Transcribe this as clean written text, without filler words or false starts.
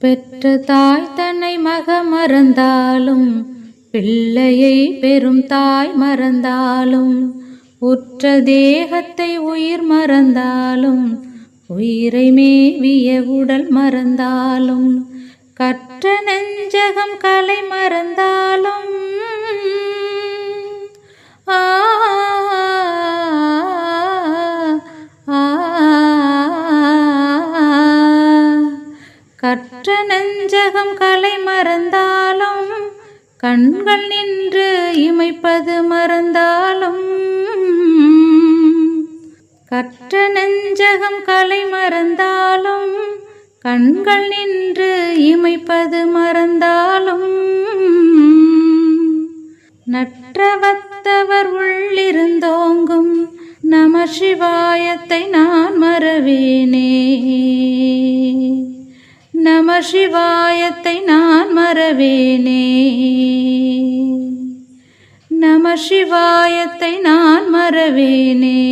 பெற்ற தாய் தன்னை மக மறந்தாலும் பிள்ளையை பெறும் தாய் மறந்தாலும் உற்ற தேகத்தை உயிர் மறந்தாலும் உயிரை மேவிய உடல் மறந்தாலும் கற்ற நெஞ்சகம் கலை மறந்தாலும் கற்ற நெஞ்சகம் கலை மறந்தாலும் கண்கள் நின்று இமைப்பது மறந்தாலும் கற்ற நெஞ்சகம் கலை மறந்தாலும் கண்கள் நின்று இமைப்பது மறந்தாலும் நற்றவத்தவர் உள்ளிருந்தோங்கும் நம சிவாயத்தை நான் மறவேனே. நம சிவாயத்தை நான் மறவேனே. நம சிவாயத்தை நான் மறவேனே.